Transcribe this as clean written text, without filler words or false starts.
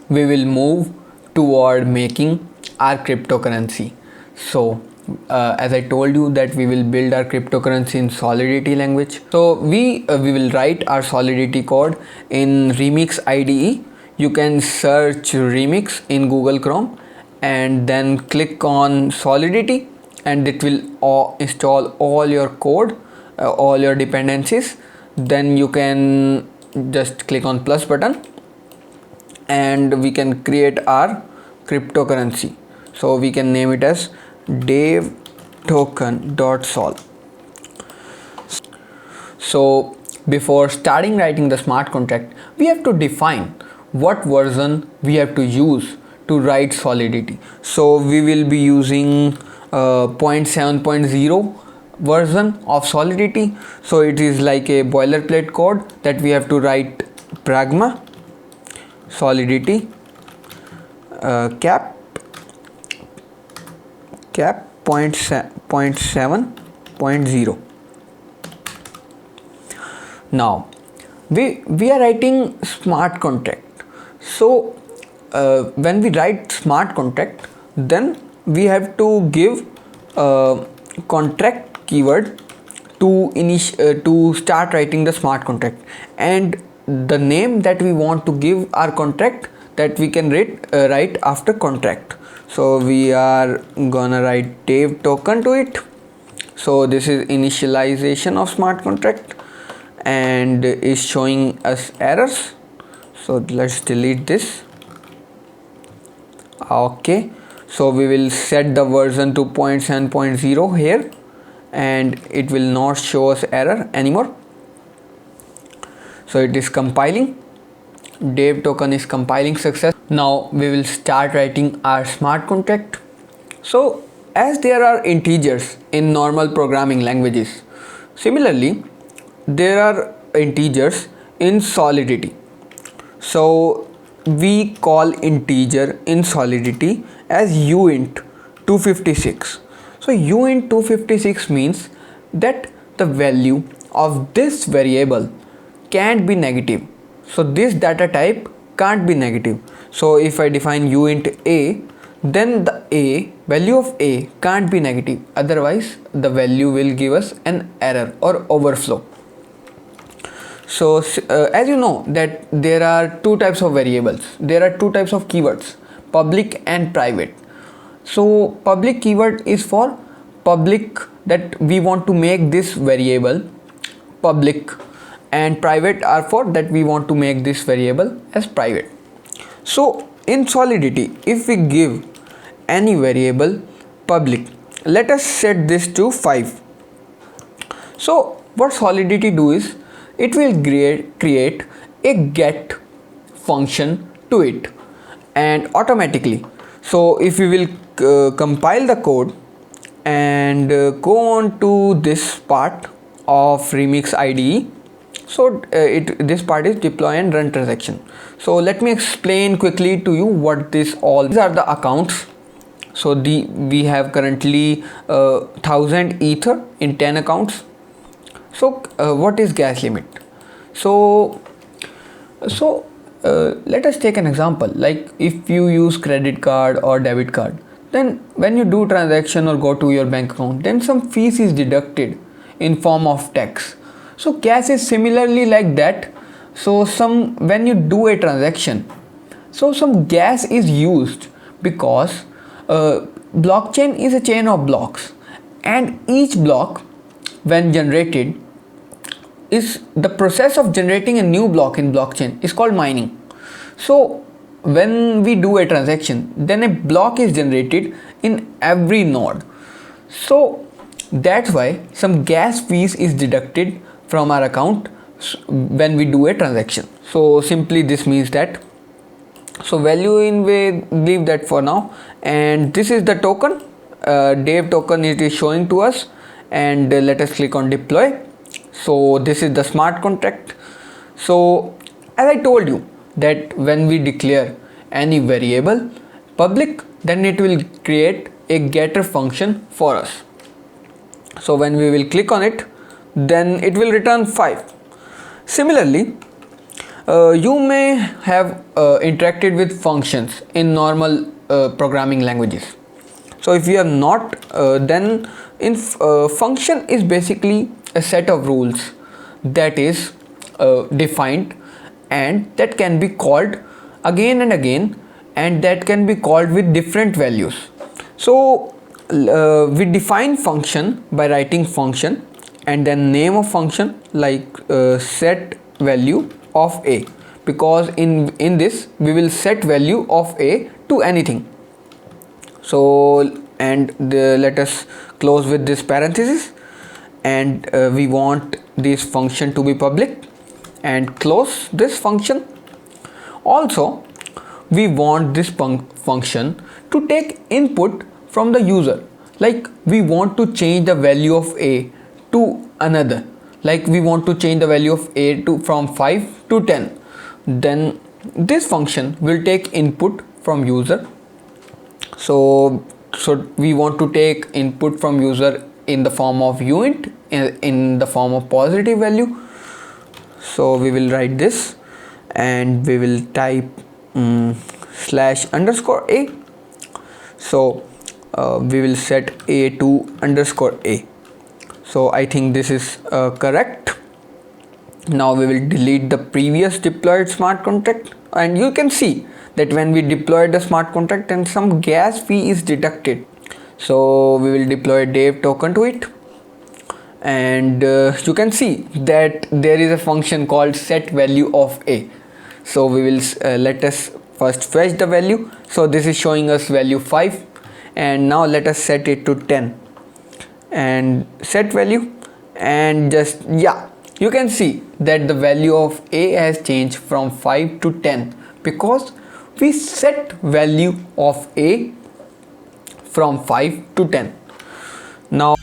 we will move toward making our cryptocurrency. So as I told you that we will build our cryptocurrency in Solidity language. So we will write our Solidity code in Remix IDE. You can search Remix in Google Chrome and then click on Solidity, and it will install all your code, all your dependencies. Then you can just click on plus button and we can create our cryptocurrency. So we can name it as devtoken.sol. So before starting writing the smart contract, we have to define what version we have to use to write Solidity. So we will be using 0.7.0 version of Solidity. So it is like a boilerplate code that we have to write pragma Solidity cap 0.7.0. Now we are writing smart contract. So when we write smart contract, then we have to give contract keyword to start writing the smart contract, and the name that we want to give our contract, that we can write after contract. So we are gonna write Dev token to it. So this is initialization of smart contract and is showing us errors. So let's delete this. Okay, so we will set the version to 0.7.0 here, and it will not show us error anymore. So it is compiling. Dev token is compiling success. Now we will start writing our smart contract. So as there are integers in normal programming languages, similarly there are integers in Solidity. So we call integer in Solidity as uint 256. So uint 256 means that the value of this variable can't be negative. So this data type can't be negative. So if I define uint a, then the value of a can't be negative, otherwise the value will give us an error or overflow. So as you know that there are two types of variables, there are two types of keywords, public and private. So public keyword is for public, that we want to make this variable public, and private are for that we want to make this variable as private. So in Solidity, if we give any variable public, let us set this to 5. So what Solidity do is it will create a get function to it, and automatically. So if we will compile the code and go on to this part of Remix IDE. So this part is deploy and run transaction. So let me explain quickly to you what these are the accounts. So we have currently 1000 ether in 10 accounts. So what is gas limit? So let us take an example, like if you use credit card or debit card, then when you do transaction or go to your bank account, then some fees is deducted in form of tax. So gas is similarly like that. So when you do a transaction, so some gas is used, because blockchain is a chain of blocks, and each block when generated is the process of generating a new block in blockchain is called mining. So when we do a transaction, then a block is generated in every node. So that's why some gas fees is deducted from our account when we do a transaction. So simply this means that, so value in we leave that for now, and this is the token, Dev token, it is showing to us, and let us click on deploy. So this is the smart contract. So as I told you that when we declare any variable public, then it will create a getter function for us. So when we will click on it, then it will return 5. Similarly, You may have interacted with functions in normal programming languages. So if you have not, then function is basically a set of rules that is defined and that can be called again and again, and that can be called with different values. So we define function by writing function and then name of function like set value of a, because in this we will set value of a to anything. So let us close with this parenthesis, and we want this function to be public and close this function. Also we want this function to take input from the user, like we want to change the value of a to another, like we want to change the value of a to from 5 to 10, then this function will take input from user. So we want to take input from user in the form of uint, in the form of positive value. So we will write this and we will type slash underscore a. So we will set a to underscore a. So I think this is correct. Now we will delete the previous deployed smart contract, and you can see that when we deploy the smart contract and some gas fee is deducted. So we will deploy dev token to it, and you can see that there is a function called set value of a. So we will let us first fetch the value. So this is showing us value 5, and now let us set it to 10 and set value, and just you can see that the value of a has changed from 5 to 10 because we set value of a from 5 to 10. Now